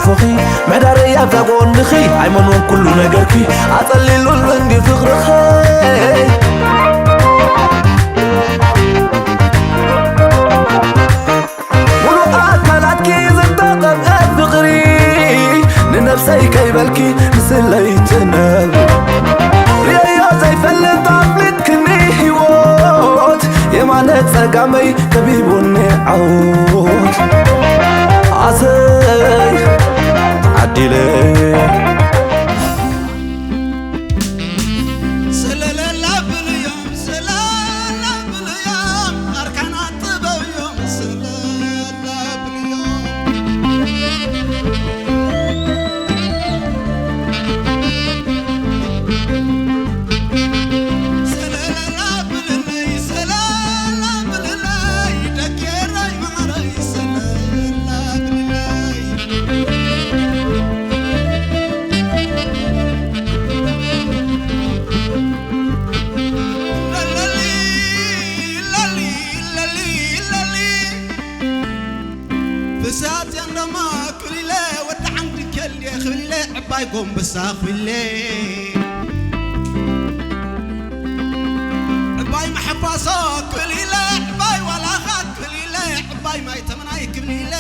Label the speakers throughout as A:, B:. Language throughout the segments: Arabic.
A: فخي مداري يبزا قونخي عيمنون كل نجركي أطللو البندي فخرخي ملوقات ملاتكي زنطاقب أفقري لنفسي كيبالكي مثل ليتنب ريايا زي فلت عفلت كني هيوت يمانت سقامي كبيبوني عود عزي عديلي
B: سلالة باليوم سلالة باليوم أركان عطبة يوم سلالة باليوم سلالة باللي سلالة باللي دكيري معري سلالة باللي بسات عندما كل لا ود عندك اللي خلي عباي قوم بساخ اللي عباي محفاصة كل لا عباي ولا خات كل لا عباي ما يتمنى كل لا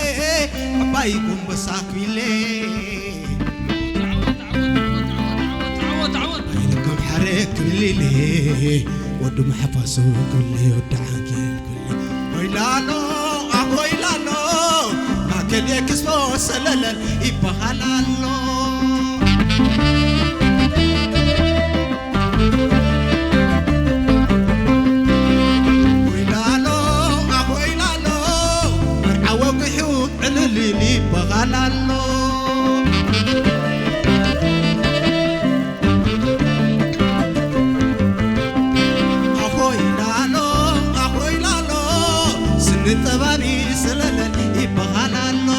B: عباي قوم بساخ اللي تعود لكم حريك كل اللي ود محفاصة كل ود عاقل كل ويلانو ويلانو كل يكسبو سلالل يبهلالو ويلالو ويلالو مرعو قحو عللي يبهلالو ويلالو سن تبابي سلالل يبهلالو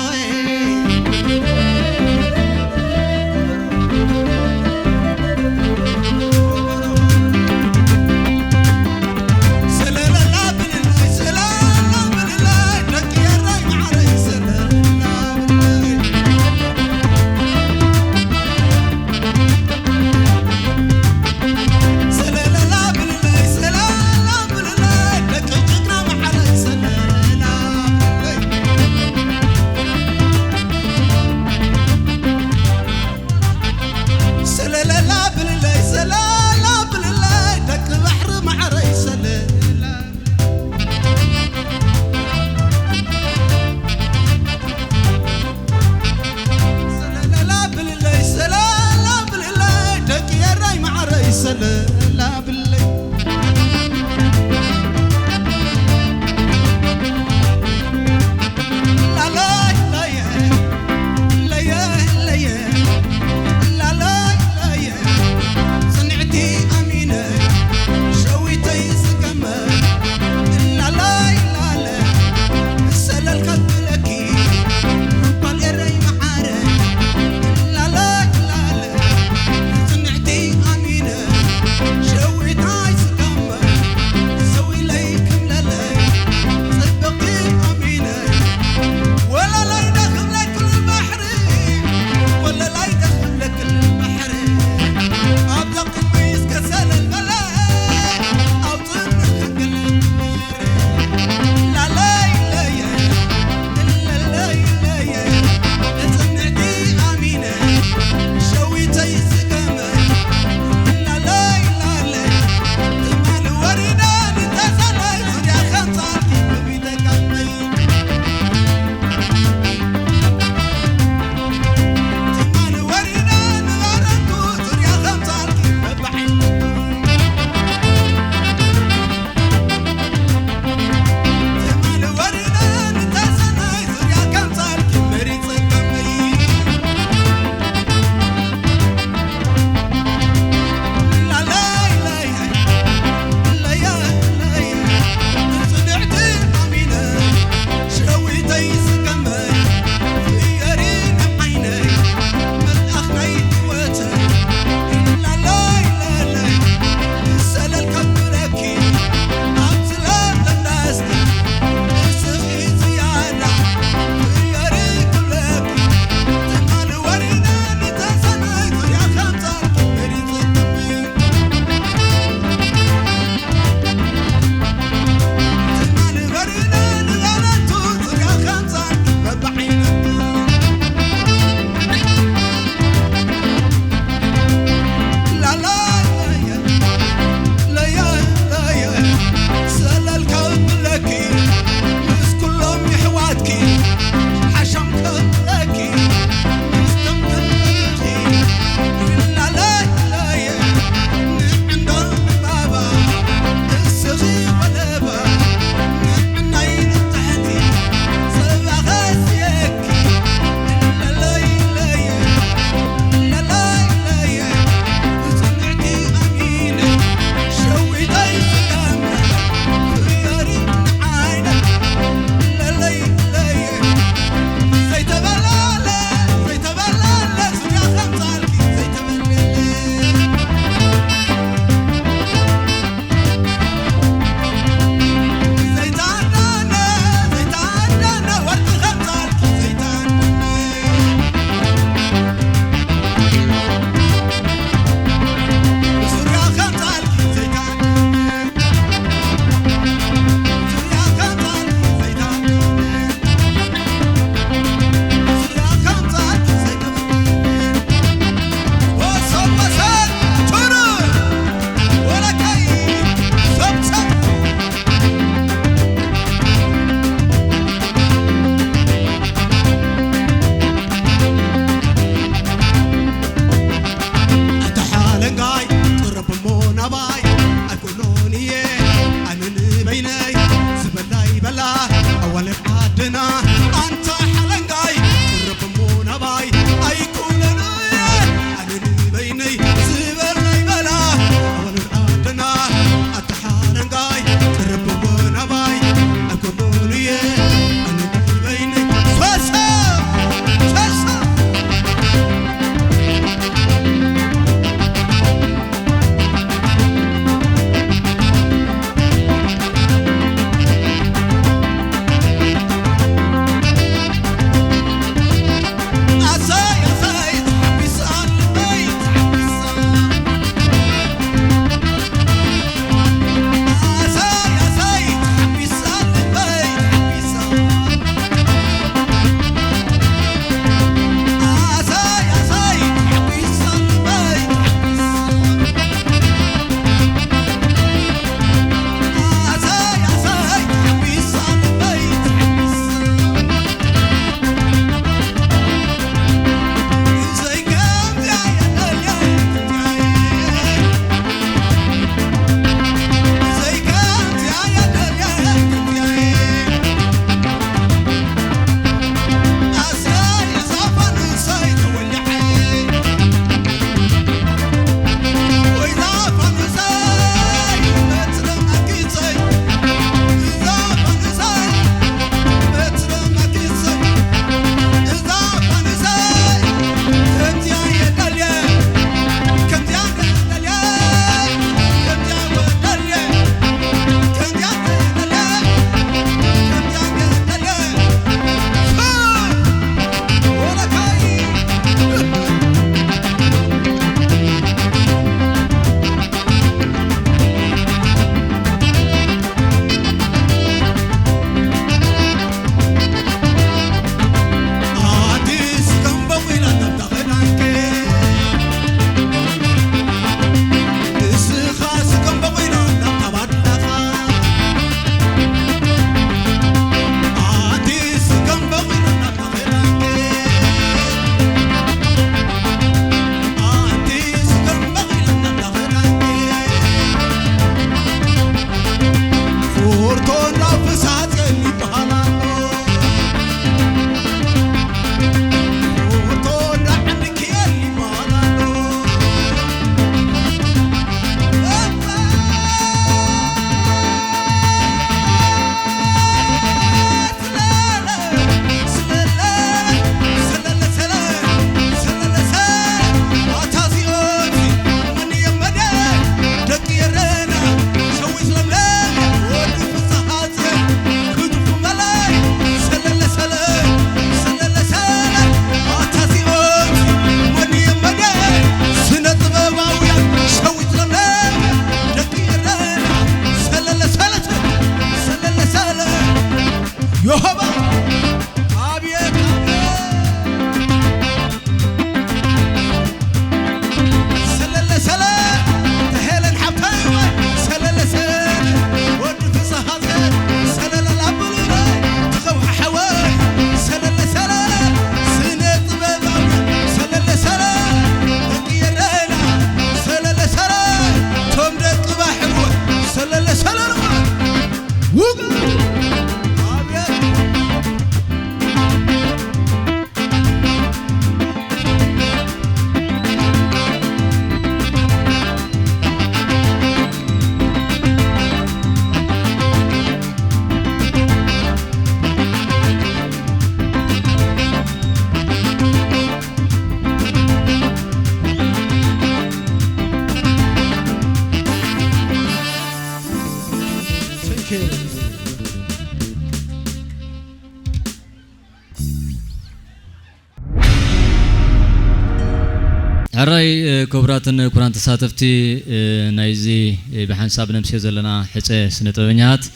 C: حراي كبراتن كوران تساتفتي نايزي بحنساب نمسي زلنا حصه سنطبنيات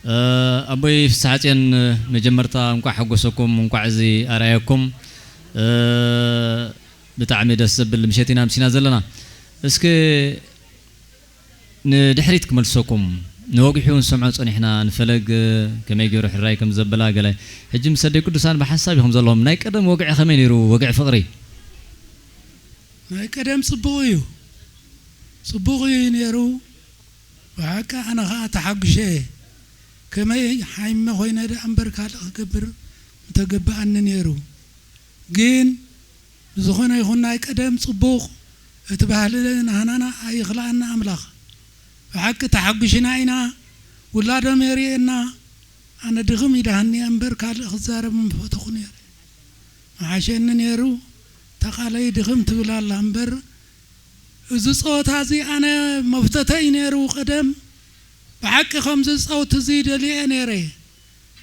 C: ابوي في ساعتين مجمرتا انكو حقوسكم انكو عزي ارايكم بتعمي دس بل مشيتينا مسينا زلنا اسكي ندحريت كملسكم نوقحون سمعوا صنيحنا نفلق كما يجرو حراي كم زبلا قال حجي مسدي قدسان بحسابهم زلهم ناي قدم وقع خمين يرو وقع فقري
D: ناي قدم صبوغي نيرو وهكا انا غا تحقشي كما حيما خوينا دا امبر كال اكبر متقبأن نيرو جين زخونا يخون ناي قدم صبوغ اتبهلنا هنانا اي خلقنا املاخ وحق تحقشنا اينا ولا دميرينا انا دغم يدهني امبر كال اخزار من فتخوني عشان نيرو تقالي دغم تبلا الامبر اذا صوت هذه انا مفتتي نيرو قدم بحق خمس صوت تزيد لي انيري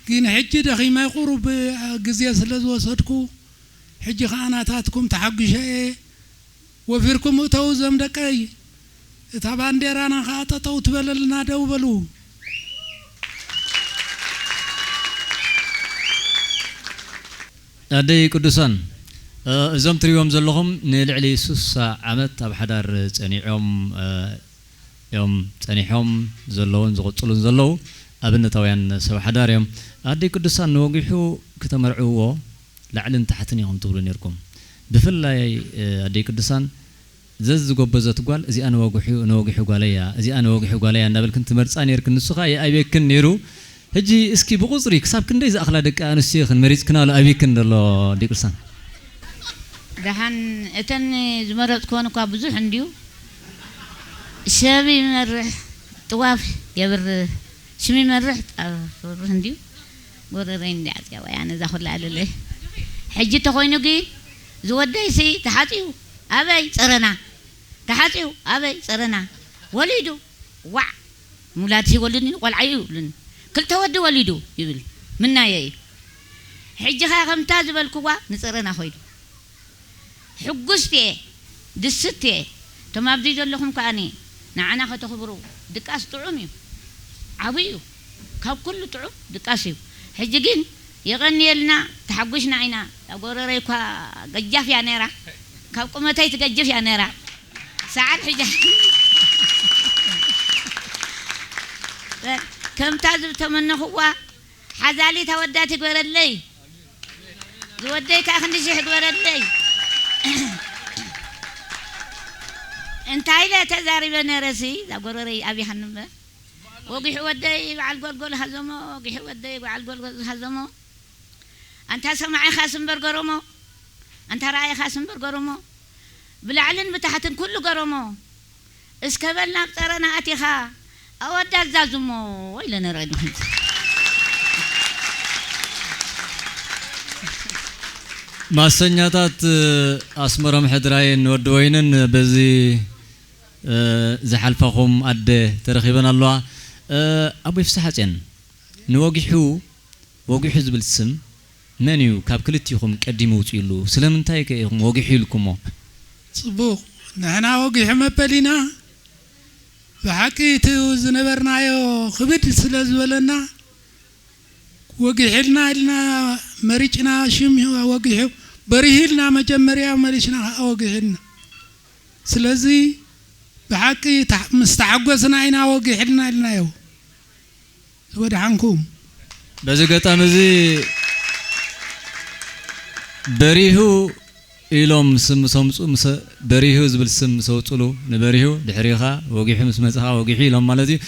D: كين حجي دخي ما يقرب غزيا سلاز وصدكو حجي خاناتاتكم تحقشي وفيركم توزم دقي طبعا ديرانا خاططو تبللنا دوبلو
C: ادي قدسان ازم تريوم زلهم نلعلي سوس عمت اب حدار صنيعهم يوم صنيحهم زلون زقطلون زلو ابنتاويان سب حدار يوم ادي قدسان نوغيحو كتمرعوو لعلن تحتن يوم تقولون يركم بفلاي ادي قدسان زز غوبزت قال ازي انا وغحو قاليا ازي انا وغحو قاليا نبل كنت مرصان يرك نسخا يا ايبكن نيرو هجي اسكي بقصري كساب كندي ز اخلا دق انسيخ مريض كنالو ايبكن دلو ديقسان
E: دحن اتن زمرت كون كو بزح انديو شابي مرح طواف يبر شمي مرح انديو غورين دعت يا انا زاخذ له حجي تخوينو جي زوديسي تحاتيو أبي صرنا تحاتيو أبي صرنا وليدو وع مولاتي ولدني والعيو لن كل تود وليدو يقول منا يي حجها خمتاز بالكوا نصرنا خويدو حقستي دستي تما بدي لكم كاني نعنا ختخبروا دقاس طعمي عبيو كاب كل طعم دقاسيو حجين يغني لنا تحقشنا عينا اقورري كوا قجاف يا نيرا كاب قمتي تقجف يا نيرا ساعات حجه كم تعذب تمنى هو حزالي توداتي قورلي زوديك اخندي شي قورلي انت هايله تزاري بنرسي اقورري ابي حنم وقي ودي على القلقل هزمو وقي ودي على القلقل هزمو انت سمعي خاسم برقرمو انت راي خاسم برقرمو بلعلن بتحتن كل قرمو اسكبلنا بطرنا اتيخا اود ازازمو ويلا نرد
C: ما سنياتات اسمرم حدراين ودوينن بزي زحلفخم اد ترخيبنا الله ابو يفسحاتن نوغيحو وغيحو زبل سم منيو كاب كلتيكم قديمو تيلو سلامنتاي كيكم وغيحو لكمو صبوق
D: نحنا وغيح مبلينا بحكي زنبرنايو خبد سلازولنا وغيحلنا لنا مريچنا شيم وغيح بريهلنا مجمريا مريچنا وغيحنا سلازي بحكي مستعقسنا عينا وغيحلنا لنا يو ودعنكم
C: بزغطام زي بريهو إلهم سم سمسو مس بريهو زبل سم سوتلو نبريهو دحريخا وغيحو مس مسخا وغيحي لهم مالتي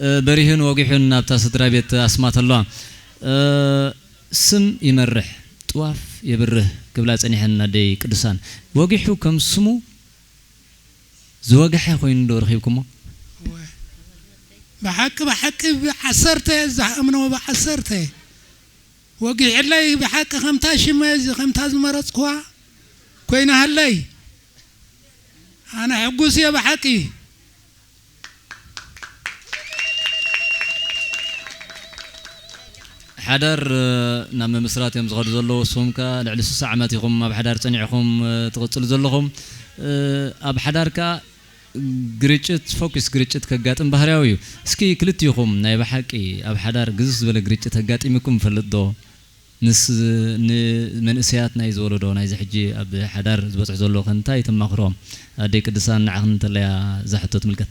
C: بريهن وغيحن نابتا سترا بيت اسمات الله سم يمرح طواف يبره قبل صنيحنا دي قدسان وغيحو كم سمو زوغح خوين دور خيبكم
D: بحق بعسرته زعمنا بعسرته وقيح لي بحق 15 مرصكوا كوينا هلي انا حقوس يا بحقي
C: حدار نام مسرات يوم زغد زلوا سومك لعل ساعماتكم أب حدار تنيعكم تغسل زلهم أب حدار كا جريتشت فوكس جريتشت كجات بحرياوي سكي كلتيهم نايب حكي أب حدار جزء ولا جريتشت كجات إمكم فلدو نس من إسيات نايز ولدو نايز حجي أب حدار زبط زلوا خنتاي تم مخروم ديك دسان عن تلا زحتت ملكت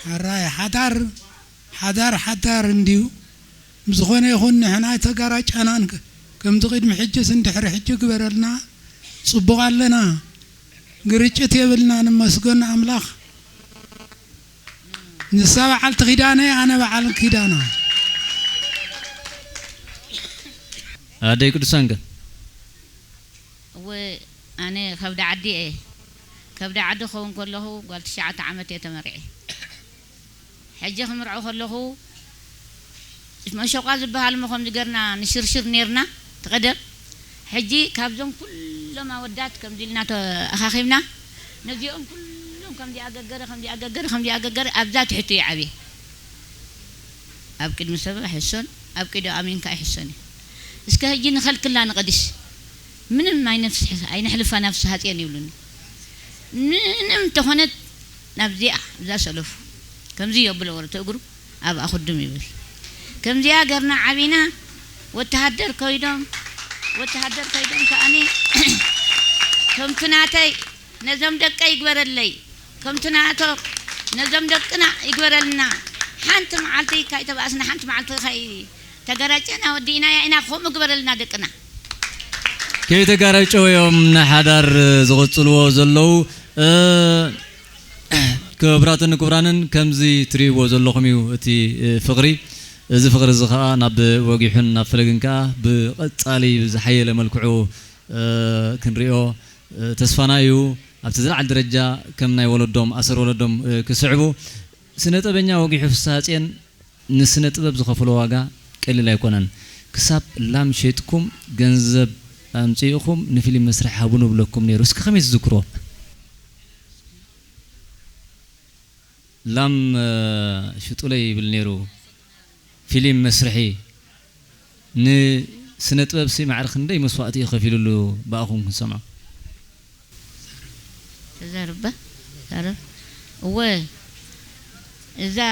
D: الراي حدار نديو مزخونه يخون حنا تقراج أنانك كم تقيد محجة سندحر حجة كبرلنا صبغ علينا قريتشت يبلنا نمسكن أملاخ نسابع على تغيدانا أنا بعلى كيدانا
C: هذا يكون سانك
E: وأنا خبد عدي إيه خبد عدي خون كله قلت شعة عمت يتمرعي حجة خمرعو خله ما شوقات بهال مخم دقرنا نشرشر نيرنا تقدر حجي كابزون كل ما ودات كم ديلنا أخاخيمنا نجيهم كلهم كم دي أجر أبزات حتى يعبي أبكد مسبب حسن أبكد أمين كأحسني إسك هجي نخل كلنا نقدش من ما ينفس أي نحلف نفس هاتين يقولون نم تهونت نبزيع ذا سلف كم زي يبلو ورا تقرو أب أخذ دمي بس كم زي أجرنا عبينا وتهدر كيدهم كأني كم تناتي نظام دك يقبر اللي كم تناتو نظام دكنا يقبر لنا حنت معلتي كاي تبع أسنا حنت معلتي خاي تجارجنا ودينا يا إنا خو مقبر لنا دكنا
C: كي تجارجوا يوم نحضر زغطلوا زلوا كبرانن كمزي تري وزلوا خميو تي فقري إذا فقر الزخاء نب وجيحن نفلقنكا بقطالي زحية لملكعو كنريو تسفانايو أبتزرع الدرجة كم ناي ولدهم أسر ولدهم كسعبو سنة بيننا وجيحو في الساعتين نسنة بزخفلو واقع كل لا يكونن كسب لام شيتكم جنزب أمتيكم نفيل مسرح هابونو بلكم نيروس كخميس ذكرو لام شتولي بالنيرو فيلم مسرحي سنة بسي معرخ ندي مسواتي خفيلو له باخون سمع
E: تزربه تعرف و إذا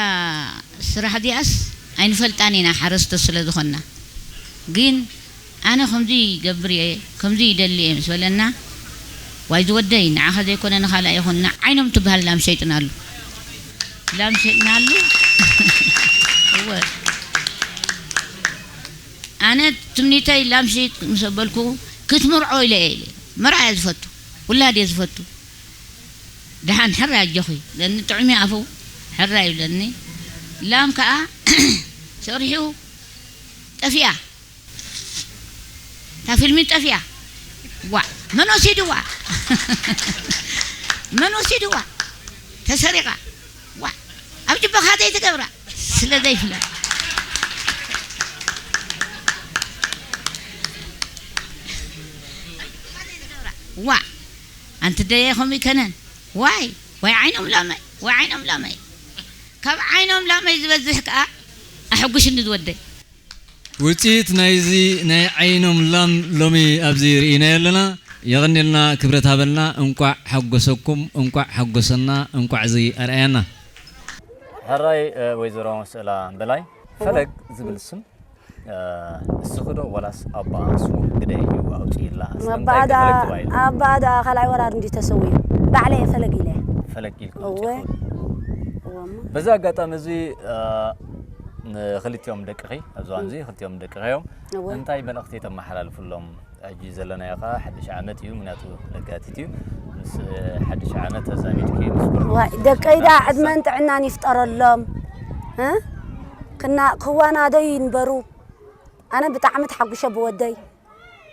E: سرح دي أس أين فلتانينا حرست السلة جين أنا خمدي قبري خمدي دلي أمس ولنا وايد ودين عهد يكون أنا خلا يخون عينهم تبهل لام شيء نالو هو أنا تمنيتي لامشي مسبلكو كنت مرعو إلي مرعى يزفتو ولا هذا يزفتو دحان حرة الجخي لأن طعمي عفو حرة لأني لام كأ سوريو تفيا تفيلمي تفيا منو سيدوا تسرقة أبجي بخاتي تكبرة سلدي فلا أنت ده هم يكنن واي عينهم لامي كم عينهم لامي يزبزحك أحبش ندودي
C: وتيت نايزي ناي عينهم لامي أبزير إنا لنا يغني لنا كبرت هبلنا انقع حقسكم انقع حقسنا انقع زي أرأينا هراي ويزرون سألا بلاي فلق زبل السم السخدو ولاس أبا سو قدي وأوتي الله
F: أبا خلاي ورا ندي تسوي بعليه فلق إليه
C: بزا قطع مزي خليت يوم دقيقي أبزوان زي خليت يوم دقيقي انتاي بن أختي تم حلال فلهم أجيز لنا يقا حدش عامت يوم مناتو لقاتيتيو بس حدش عامت زاميتكي
F: دقيقة عدمان تعنا نفطر اللهم ها كنا خوانا داين برو أنا بتعمد حقوشة بودي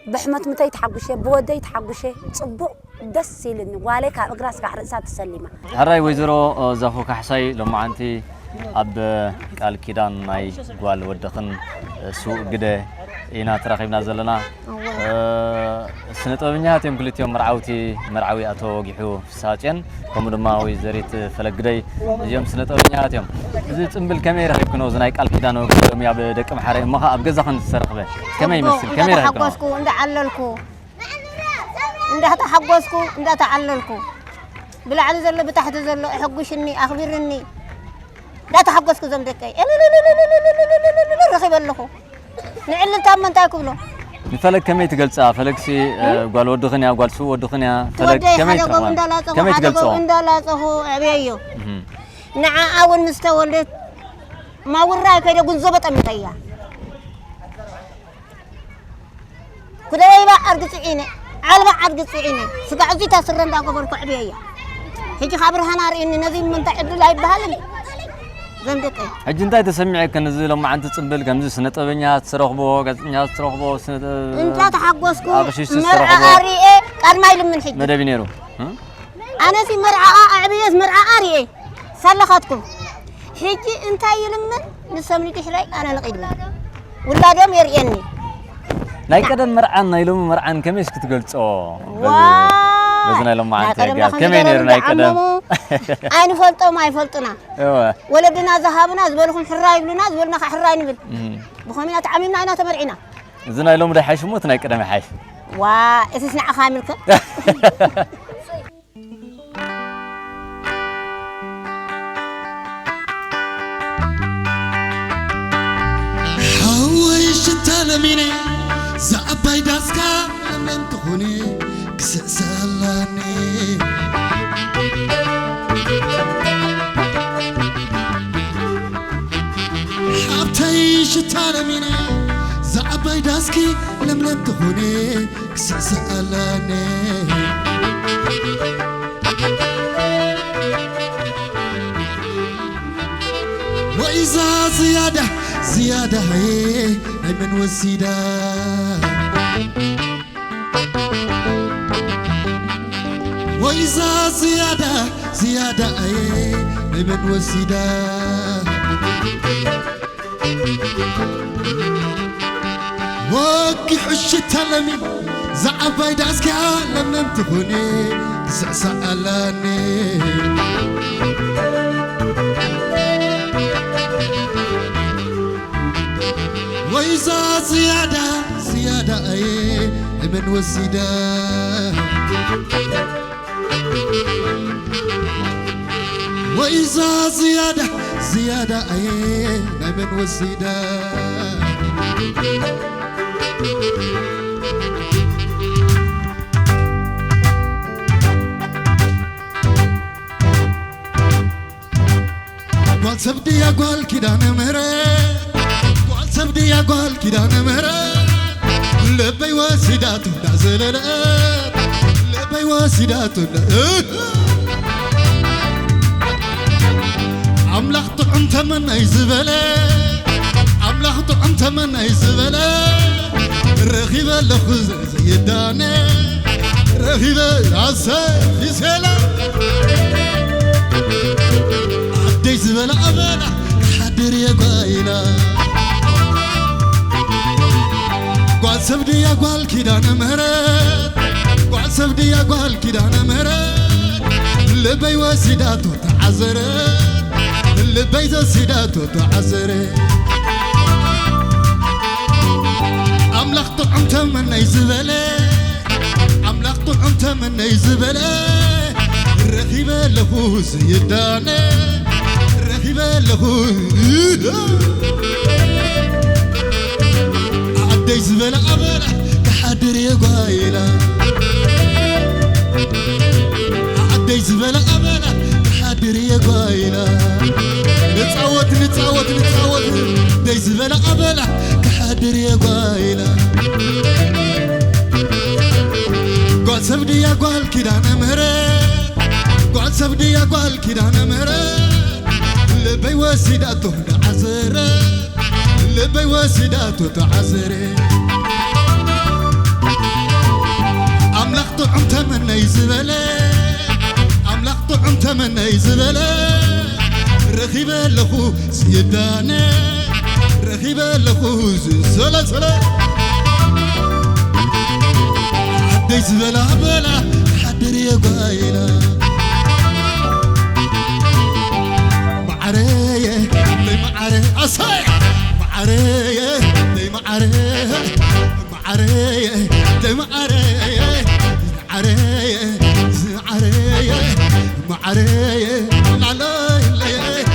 F: بحمت متى يتحقوشة بودي يتحقوشة صبوا دسيلني وعليك أقراص كحرسات السليمة
C: هراي ويزرو زافو كحساي لما أنتي أب قال كيدان ماي قال ودخن سوق قده إنا تراخيبنا زلنا سنة أبنيات يوم قلت يوم مرعوي أتو جيحو في ساعتين كم دما ويزريت فلق قدي يوم سنة أبنيات يوم زي تنبل كاميرا يكونوا زناي قال كيدانو كلهم يا بدك محري ما اب غزا خن تسرقبه كما يمثل كاميرا
F: حقوسكو عند عللكو عند تحقوسكو عند تعللكو بالعلى زل بتحت زل حقوشني اخبرني لا تحقوسكو زمدكاي رخيب لكو نعل تامن تاكلو
C: فلك كم يتقلصا فلكسي قال ودخن يا قال سو ودخن يا فلك كم يتقلصا كم يتقلصا
F: عند لا صهو ابيو نع اول مستولد ما وراي كده غنزبط امتيا كده يبا ارغصيني علبا ارغصيني سقعتي تسرن دا قبركو ابيا هيجي خبر هنار اني نزيم من تعد لا يبهالني زندقي
C: حج انت تسمعي كنزي لما انت تصبل كمزي سنه طبنيا تسرخبو غزنيا تسرخبو سنه
F: انت تحقوسكو مرعى اري قال ما يلم من حج
C: مدبي نيرو
F: انا في مرعى اعبيس مرعى اري سلخاتكم حجي انت يلمن نسمني تحلاي انا لقيت ولا دم يريني
C: لاي قدم مرعان نايلوم مرعان كميس كتغلصو بزنا لما انت قال كمين يرناي قدم عين
F: فلطو ما يفلطنا ايوه ولدنا ذهبنا زبلكم حراي بلنا زبلنا حراي نبل بخومينا تعميمنا انا تمرعينا
C: زنا لهم رح يشموت ناي قدم حاش
F: وا اسسنا خاملك
B: تلميني زعباي داسكا من تخوني كسسلاني حبتيش تلميني زعباي داسكي لمن تخوني كسسلاني وإذا زيادة هي من وسيدة وإذا زيادة هي من وسيدة وكي حش التلمين زعباي داسكي لما تكوني سألاني وإذا زيادة أي من وسيدة وإذا زيادة أي من وسيدة قال سبدي يا قال كده نمرة سبدي يا قال كده نمرة لبي وسيداتو نازلات لبي وسيداتو عملاق طعم تمنى يزبله عملاق طعم تمنى يزبله رخيبة لخوز زي الدانة رخيبة عسى في سلام عدي زبله أبدا حدر يا قايلة قال سبدي يا قال كده نمرت قال سبدي يا قال كده نمرت لبي وسيداتو تعزرت لبي وسيداتو تعزرت أملاق طعم تمنى يزبله أملاق طعم تمنى يزبله رخيبة له سيدانة رخيبة له عدي زبالة أبلا كحدر يا قايلة عدي زبالة أبلا كحدر يا قايلة نتعود عدي زبالة أبلا كحدر يا قايلة قال سبدي يا قال كده نمرت قال سبدي يا قال كده نمرت لبي وسيداتو عزرت لبي وسيداتو تعزري أملاق طعم تمنى يزبله أملاق طعم تمنى يزبله رخيبة لخو سيدانة رخيبة لخو سلا عدي زبله بلا حدر يا قايلة معرية معرية دي معرية معرية دي معرية معرية معرية معرية لا لا لا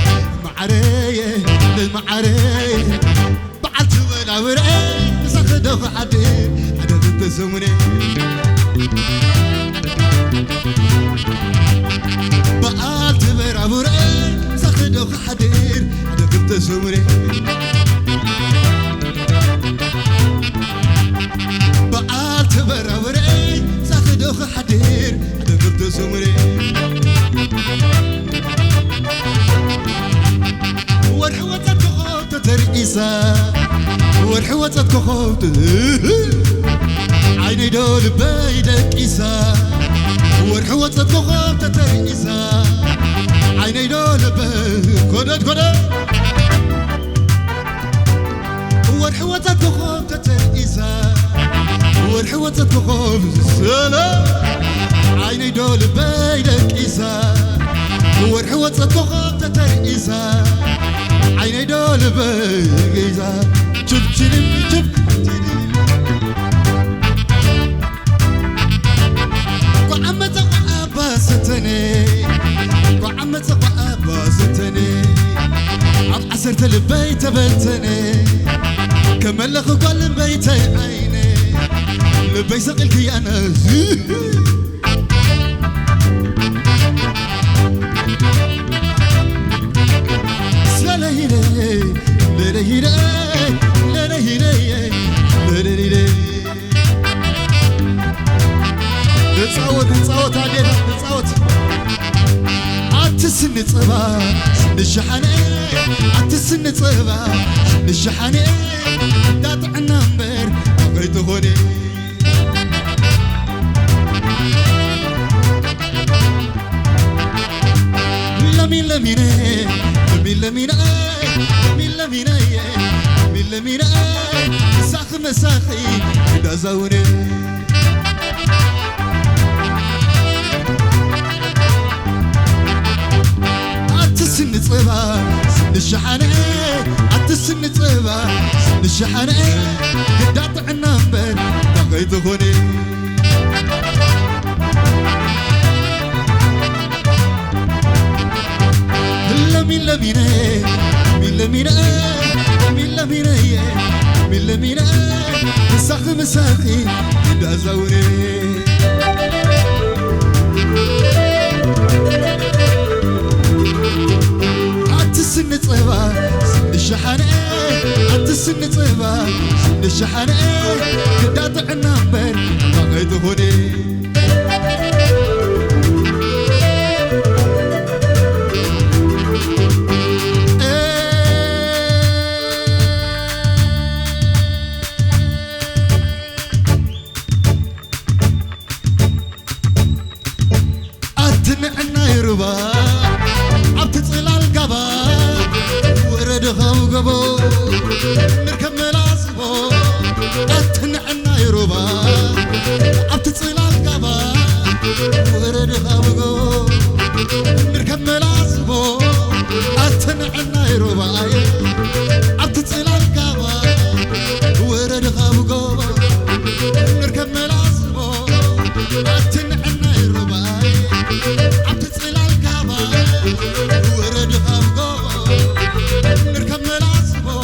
B: معرية دي معرية بعد ولا ورقة سخدوا حدي حدا تتسمني بعد ولا ورقة سخدوا حدي حدا تتسمني بعد ولا ورقة سخدوا حدي حدا تتسمني والحوتك خوت ترئيسا والحوتك خوت عيني دول بيدك إيسا والحوتك خوت ترئيسا عيني دول بيدك كودت والحوتك خوت ترئيسا والحوتك خوت سلام عيني دول بيدك إيسا والحوتك خوت ترئيسا عيني دول بيجيزا شوف شنو شوف وعمت أبا ستني وعمت أبا ستني عم عسرت البيت بلتني كملخ قال بيتي عيني لبي سقلكي أنا نتصوت علينا نتصوت عتسن صبا الشحنة عتسن صبا الشحنة دات عنامبر بغيت غني لمين لمين لمين لمين لمين لمين لمين مساخ مساخي دا زوني عتسن صبا الشحنة عتسن صبا الشحنة دات عنامبر بغيت غني لمين لمين لمين لمين لمين لمين مساخ مساخي دا زوني عتسن صبا الشحنة عتسن صبا الشحنة دات عنامبر بغيت غني نركب ملاصبو أتنعنا يروبا أبتصل القبا ورد خابقو نركب ملاصبو أتنعنا يروبا أبتصل القبا ورد خابقو نركب ملاصبو أتنعنا يروبا أبتصل القبا ورد خابقو نركب ملاصبو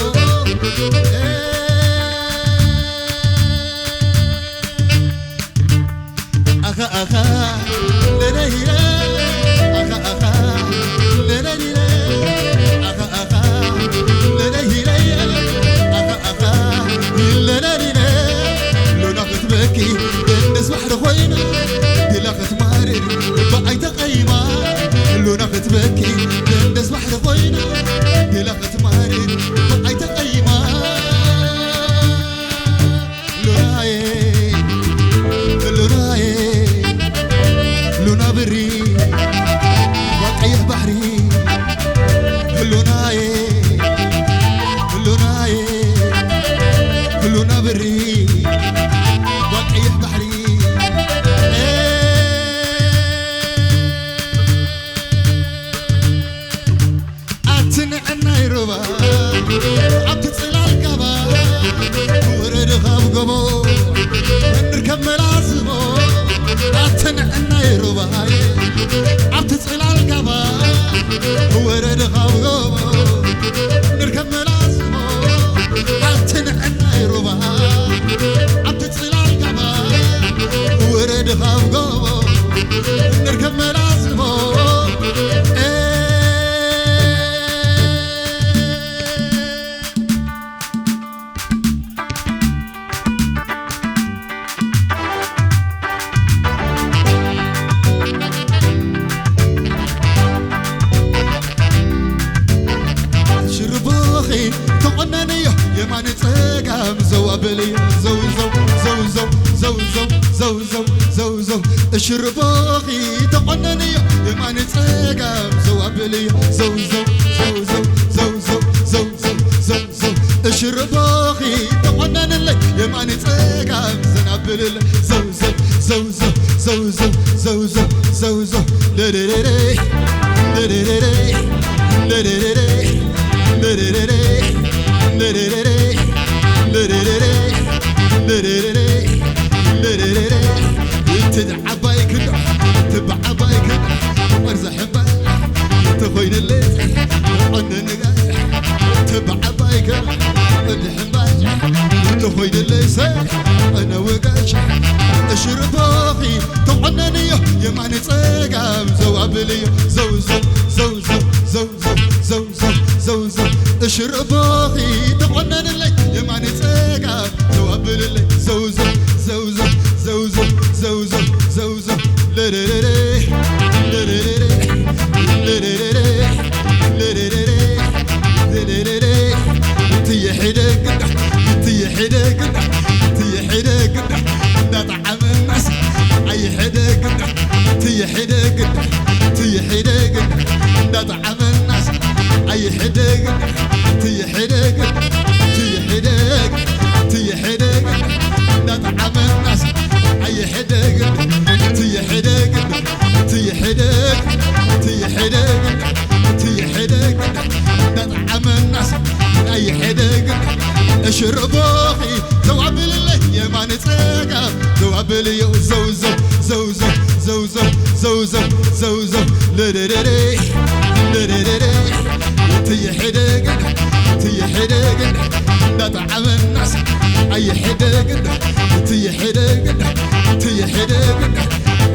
B: أخا أخا لنهيرا أخا أخا لنهيرا أخا أخا لنهيرا أخا أخا لنهيرا لو ناخذ بكي الناس بحر خوينا تلاقت مارر بعيد قيمة لو ناخذ بكي الناس بحر خوينا تلاقت مارر بعيد قيمة لونا بري وقعيه بحري لونا بري وقعيه بحري ورد خاوغو نركب ملازمو عتنعنا يروبا عتتصلع القبا ورد خاوغو نركب ملازمو يمان تسقام زوابلي زو زو زو زو زو زو زو زو زو الشرباخي تقنني يمان تسقام زوابلي زو زو زو زو زو زو زو زو زو الشرباخي تقنن لي يمان تسقام زنابل زو زو زو زو زو زو زو زو زو لريري لريري لريري لريري لريري لريري لريري لريري تدعى بايك تبع بايك ارزح بايك تخوين الليل عنن تبع بايك ارزح بايك تخوين الليل انا وقاش اشرباخي تعنني يماني تسقام زوابلي زو زو زو زو زو زو زو زو زو اشرباخي تعنن لي يماني تسقام زوابلي زو زو زو زو زو زو زو زو زو زو لريري لريري لريري لريري لريري تي حدك تي حدك تي حدك نطعم الناس اي حدك تي حدك تي حدك نطعم الناس اي حدك تي حدك تي حدك تي حدك نطعم الناس اي حدك تي حدك تي حدك تي حدك تي حدك نطعم الناس اي حدك اشربوخي زوابل لي يمان تسقام زوابل يو زو زو زو زو زو زو زو زو زو زو لريري لريري تي حدق تي حدق نطعم الناس اي حدق تي حدق تي حدق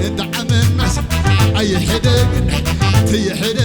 B: نطعم الناس اي حدق تي حدق